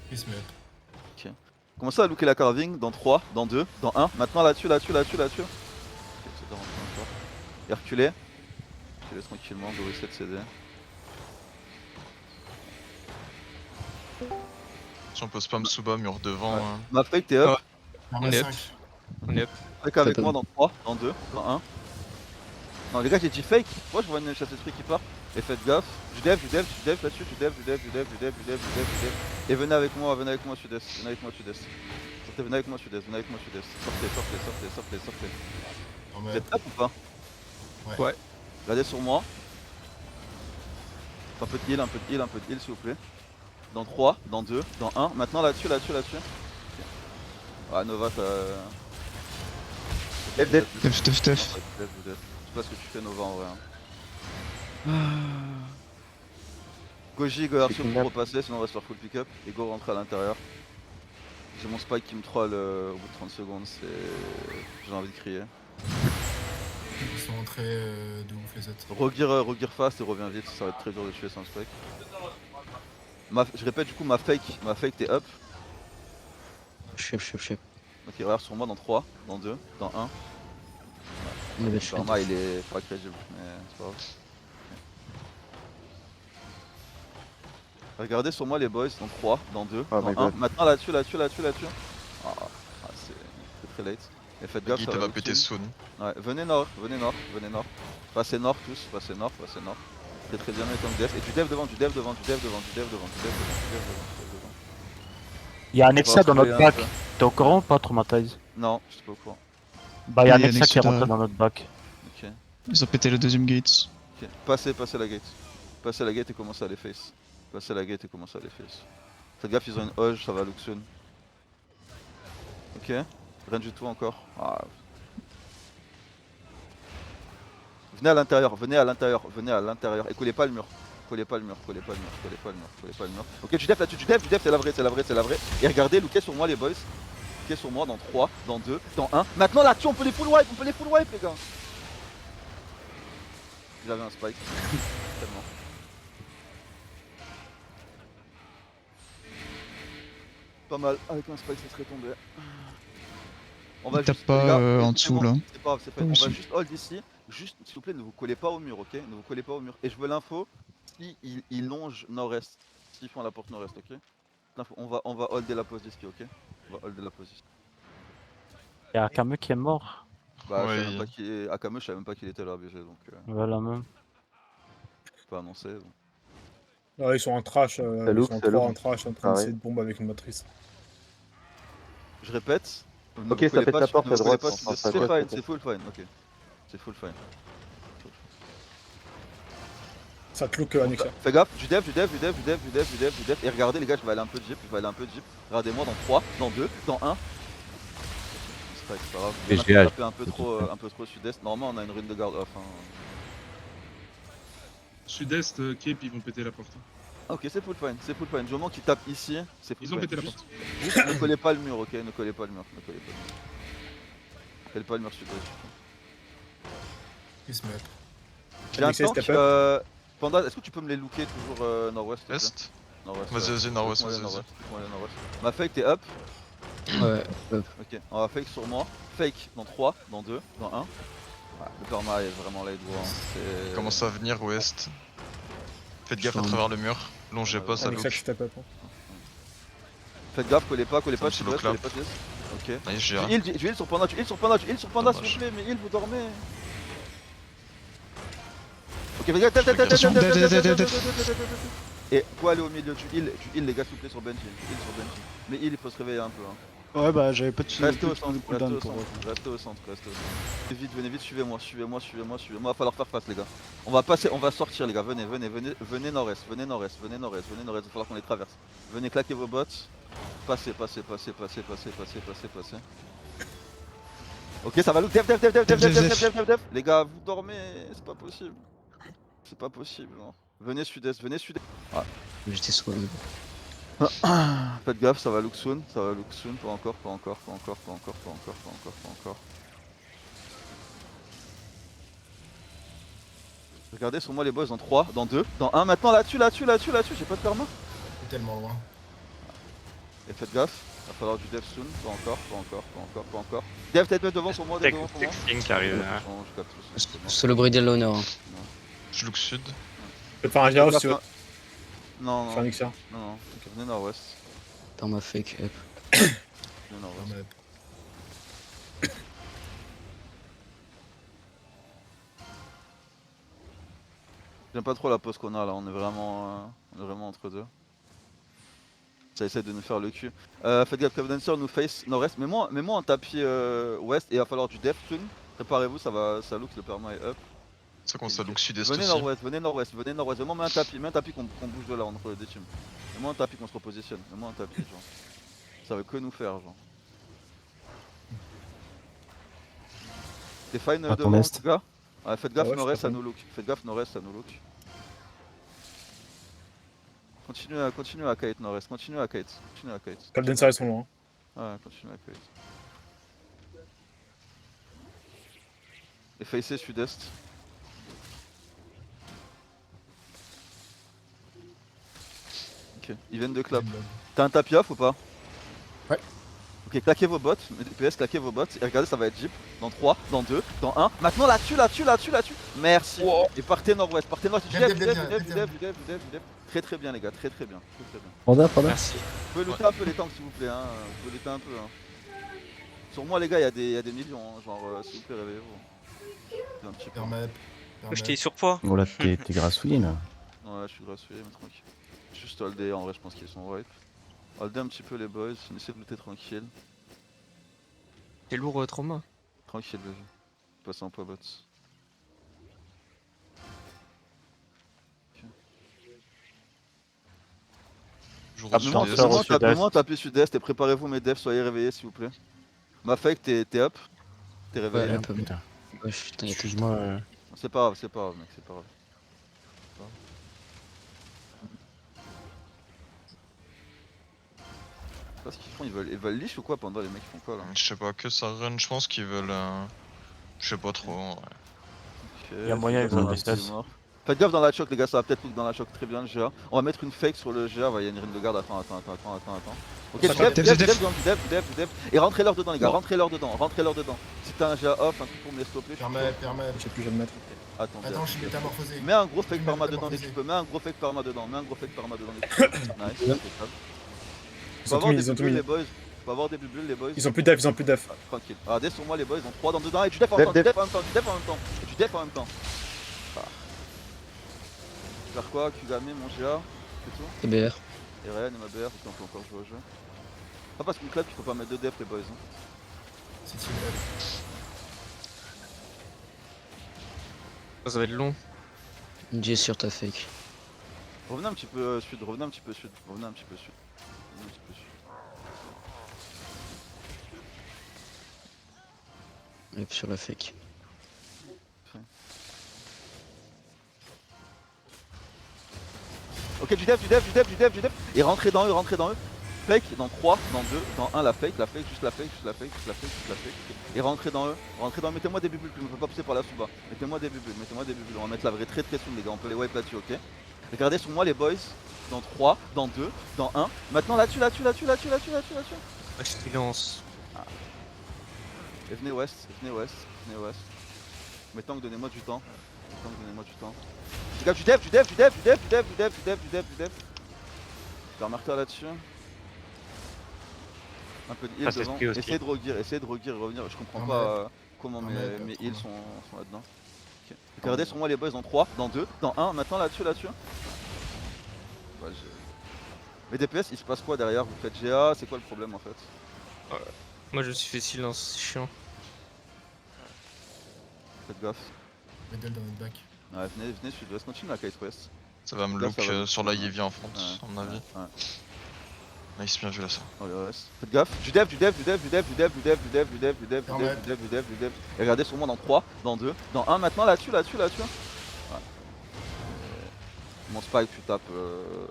Chris me up. Ok. Commencez à looker la carving dans 3, dans 2, dans 1. Maintenant là-dessus, là-dessus, là-dessus, là-dessus. Ok, c'est pas rentré encore. Et reculez. Reculez tranquillement, go reset CD. Si on peut spam Suba, mur devant. Ouais. Ma fake, t'es up. Ouais. On On a est up. 5. On est up. Fake avec Faites moi up. dans 3, dans 2, dans 1. Non les gars j'ai dit fake. Moi je vois une chasse d'esprit qui part. Et faites gaffe. Je dev là-dessus, je dev. Et venez avec moi sud-est. Venez avec moi sud-est. Sortez, venez avec moi sud-est, venez avec moi sud-est. Sortez. On Vous me up. êtes up ou pas? Ouais. Regardez sur moi. Un peu de heal, un peu de heal s'il vous plaît. Dans 3, dans 2, dans 1. Maintenant là-dessus. Ah Nova t'as... Def. Non, pas de dev. Je sais pas ce que tu fais Nova en vrai. Goji, go Arthur pour repasser, sinon on va se faire full pick-up et go rentrer à l'intérieur. J'ai mon spike qui me troll au bout de 30 secondes, c'est... J'ai envie de crier. Ils sont rentrés de ouf les autres. Regear fast et reviens vite, ça va être très dur de tuer sans spike. Je répète du coup ma fake t'es up. Chef. Ok regarde sur moi dans 3, dans 2, dans 1. Ouais, Karma il est pas crédible mais c'est pas grave. Regardez sur moi les boys dans 3, dans 2, Oh dans my 1. God. Maintenant là-dessus. Ah, c'est très late. Et faites gaffe, Guy, ça elle va va péter look-in. soon. Ouais, venez nord. Passez nord tous, passez nord. Très bien mais comme dev. Et du dev devant. Il y a un Nexa dans notre back. peu. T'es au courant ou pas, Traumatize? Non, je sais pas au courant. Bah, il y a un Il y a Nexa qui est Nexa rentré là. dans notre back. Ok. Ils ont pété le deuxième gate. Passez la gate. Passez la gate et commencez à les face. Faites gaffe, ils ont une Hoge, ça va look soon. Ok. Rien du tout encore. Ah. Venez à l'intérieur. Et collez pas le mur. Ok, tu def là-dessus, c'est la vraie. Et regardez, lookez sur moi les boys. Lookez sur moi dans 3, dans 2, dans 1. Maintenant là-dessus, on peut les full wipe les gars. J'avais un spike. Tellement. Pas mal, avec un spike ça serait tombé. On va Il tape juste, pas les gars, en dessous là. C'est pas grave, c'est fait. Pas On va aussi. juste hold ici. Juste, s'il vous plaît, ne vous collez pas au mur, ok? Et je veux l'info si ils longent nord-est. S'ils font la porte nord-est, ok? L'info, on va holder la pose ici, ok? Il y a Akame qui est mort. Bah, je Ouais, savais même pas qui est. Akame, je savais même pas qu'il était là, BG, donc. Voilà, même. Pas annoncé. Donc. Ouais, ils sont en trash, Ça ils look, sont ça 3 look. en trash en train Pareil. d'essayer de bombe avec une matrice. Je répète. Ne Ok, vous ça collez pète pas la porte ne vous à collez droite. pas Enfin, c'est ça fine, pète. c'est full fine, ok. C'est full fine. Ça te look Anexa. Fais gaffe, du dev. Et regardez les gars, je vais aller un peu de jeep. Regardez-moi dans 3, dans 2, dans 1. C'est pas grave. On a GGH. tapé un peu trop sud-est. Normalement, on a une rune de garde off. Hein. Sud-est, Cape, ils vont péter la porte. Ok, c'est full fine. Du moment qu'ils tapent ici, c'est full Ils ont fine. pété la porte. Juste ne collez pas le mur, ok? Ne collez pas le mur. Collez pas le mur sud-est. Chris me up. J'ai un Alexei, tank. step up. Panda, est-ce que tu peux me les looker toujours nord-ouest? s'il te plaît Est. Nord-ouest. Vas-y, nord-ouest, Laisse-moi aller vas-y. laisse-moi aller nord-ouest. Ma fake, t'es up. Ouais. Ok, on va fake sur moi. Fake dans 3, dans 2, dans 1. Ouais, le karma est vraiment là, il doit. Il commence à venir ouest. Faites gaffe à Chambre. travers le mur. Longez pas, ça Anexa qui look. step up. Faites gaffe, collez pas Ça me sud-ouest, bloque collez pas sud-est. Ok. Nice, Tu GA. heal sur Panda, s'il vous Dommage. plaît, mais heal, vous dormez. Ok, les gars, Attention, dead. Et quoi aller au milieu, tu heal les gars, s'il vous plaît, sur Benji. Mais heal, il faut se réveiller un peu. Hein. Ouais, bah j'avais pas de Restez au de centre, cooldown pour. Venez vite, suivez-moi. Va falloir faire face, les gars. On va sortir, les gars. Venez nord-est. Il va falloir qu'on les traverse. Venez claquer vos bottes. Passez. Ok, ça va look. Dev. Les gars, vous dormez. C'est pas possible. Non. Venez sud-est. Ah. J'étais sous. Faites gaffe, ça va look soon. Pas encore. Regardez sur moi les boys dans 3, dans 2, dans 1. Maintenant là-dessus. J'ai pas de karma. C'est tellement loin. Et faites gaffe, il va falloir du dev soon, pas encore, pas encore, pas encore, pas encore. Dev, peut-être mettre devant sur moi, dev devant sur moi. Texting qui arrive. Non, je capte tout ça, c'est bon. Solo Bridal l'honneur. Je look sud. Je peux te faire un Jao si tu veux. Non, Faire un non, Nixia. non, ok, venez nord-ouest. Par ma fake up. Venez Perma nord-ouest. up. J'aime pas trop la pose qu'on a là, on est vraiment entre deux. Ça essaie de nous faire le cul. Faites gaffe, Covenancer nous face nord-est. Mets-moi un tapis ouest et il va falloir du depth soon. Préparez-vous, ça look, le perma est up. Ça commence à look sud-est Venez aussi. nord-ouest, venez nord-ouest, venez nord-ouest. Vraiment, mets un tapis qu'on bouge de là entre les deux teams. Mets-moi un tapis qu'on se repositionne. Mets-moi un tapis, genre. Ça veut que nous faire, genre. T'es fine À ton devant, en est. tout cas. Ouais, faites gaffe, Ouais, je nord-est, suis ça pas nous look. Faites gaffe, nord-est, ça nous look. Continue à kite nord-est, continue à kite. Caldenser ils sont loin. Ouais, continue à kite. Et facer sud-est. Ok, ils viennent de clap. T'as un tapis off ou pas? Ouais. Ok, claquez vos bots, DPS, claquez vos bots, et regardez, ça va être Jeep. Dans 3, dans 2, dans 1. Maintenant là-dessus. Merci. Et partez nord-ouest, partez nord-ouest. Du dev. Très bien les gars, très bien. Panda. Merci. Vous pouvez looter un peu les tanks s'il vous plaît, hein. Vous pouvez looter un peu, hein. Sur moi les gars, il y a des millions, hein. Genre s'il vous plaît réveillez-vous. Un petit peu. Perma up. Moi j'étais surpoids. Oh là, t'es grassouillé là. Ouais, je suis grassouillé, mais tranquille. Juste holder, en vrai, je pense qu'ils sont wipe. Holder un petit peu les boys, finissez de looter tranquille. T'es lourd trauma. Tranquille, BG. Passe en poids bots. Jour Ah, au Attention, sud-est. au sud-est. Tapez-moi, tapez sud-est et préparez-vous mes devs, soyez réveillés s'il vous plaît. Ma fake, t'es up? T'es réveillé? Ouais, up. Putain. Wesh, putain, Excuse-moi. C'est pas grave, mec, c'est pas grave. Je sais pas ce qu'ils font, ils veulent leash ou quoi pendant les mecs ils font quoi là? Je sais pas, que ça run, je pense qu'ils veulent. Je sais pas trop. Ouais. Ok, Y a moyen, faites ils ont gaffe des dans la stats. mort. Faites gaffe dans la choc les gars, ça va peut-être look dans la choc très bien le GA. On va mettre une fake sur le GA, il y a une rune de garde, attends. Ok, du dev. Et rentrez-leur dedans les gars, rentrez-leur dedans. Si t'as un GA off, un truc pour me les stopper, je suis Perma chaud. up, perma up. Je sais plus, je vais le mettre. Attends, Attends, je suis métamorphosé. mets un gros fake Je parma vais dedans dès que métamorphoser. tu peux, mets un gros fake parma dedans dès que tu peux. Nice, impeccable. Ils Faut ont tout avoir mis, des ils ont tout bulles mis. les boys. Faut avoir des bulles les boys. Ils ont plus de def, Ah, tranquille. Regardez sur moi les boys, ils ont 3 dans 2 dans 1 et du def en même temps, du def en même temps. Ah. Faire quoi? Kugame, mon GA, c'est tout. TBR. Et Ryan et ma BR, on peut encore jouer au jeu. Pas parce qu'on clap qu'il faut pas mettre de def les boys. Hein. C'est team up. Ça va être long. J sur ta fake. Revenez un petit peu sud. Up sur la fake. Ok, du dev. Et rentrez dans eux. Fake dans 3, dans 2, dans 1 la fake, juste la fake. Et rentrez dans eux, mettez-moi des bulles, ne me faites pas pousser par la sous-bas. Mettez-moi des bulles, on va mettre la vraie très soon les gars, on peut les wipe là-dessus, ok. Regardez sur moi les boys, dans 3, dans 2, dans 1. Maintenant là-dessus. Je silence. Et venez ouest. Mais tank, donnez-moi du temps. Les gars, du dev. Faire marqueur là-dessus. Un peu de heal Ah, c'est devant. pris aussi. Essayez de regear et revenir. Je comprends Ah, pas ouais. comment Ah, mes ouais, heals trop sont là-dedans. Ok. Regardez sur moi les boys dans 3, dans 2, dans 1. Maintenant là-dessus. Ouais, mes DPS, il se passe quoi derrière? Vous faites GA, c'est quoi le problème en fait? Moi je me suis fait silence, c'est chiant. Faites gaffe. Medal dans notre back. Ouais, venez sud-ouest, continue à Kite West. Ça va me Là, look ça va. sur la Yevi en front, Ouais, à mon avis. Ouais. Nice, bien vu là ça. Faites gaffe. Du dev. Et regardez sur moi dans 3, dans 2, dans 1. Maintenant là-dessus. Ouais. Mon spike, tu tapes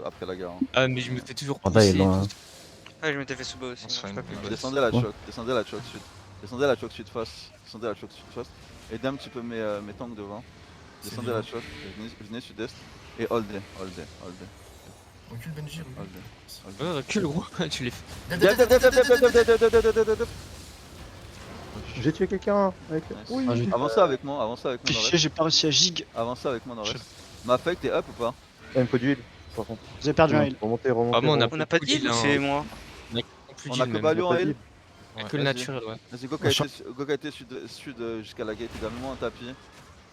après la guerre. Hein. Ah mais je me fais toujours Panda est pousser. loin. Ah, je m'étais fait sous bas aussi. On se fait je sais pas une- plus. Descendez la choc, sud. Descendez la choc sud face. Aidez un petit peu mes tanks devant. Descendez la choc, venez sud-est. Et hold. Recule Benji, recule. Ouais, recule gros, tu les fais. Dev, dev, dev, dev, dev, dev, dev, dev, dev. J'ai tué quelqu'un avec. Oui. Avancez avec moi dans le Chier, reste. j'ai pas réussi à gig. Avancez avec moi dans le reste. Ma fake, t'es up ou pas? Il me faut du heal. Par contre. Vous avez perdu un heal. Remontez, remontez. Ah, moi, On n'a pas de heal ou c'est moi? Plus On a d'heal, que même. Balio en pas de heal. heal. Y a que le Vas-y. naturel, ouais. Vas-y, go KT sud jusqu'à la gate, également un tapis.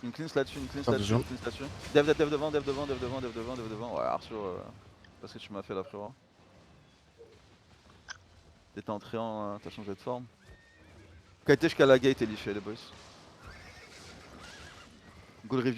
Une cleanse là-dessus, une cleanse là-dessus, une cleanse là-dessus. Dev devant, dev devant, dev devant, dev devant, dev devant. Ouais, Arthur, parce que tu m'as fait la frérot. T'étais entré en. T'as changé de forme. KT jusqu'à la gate, Elie, les boys. Go le review.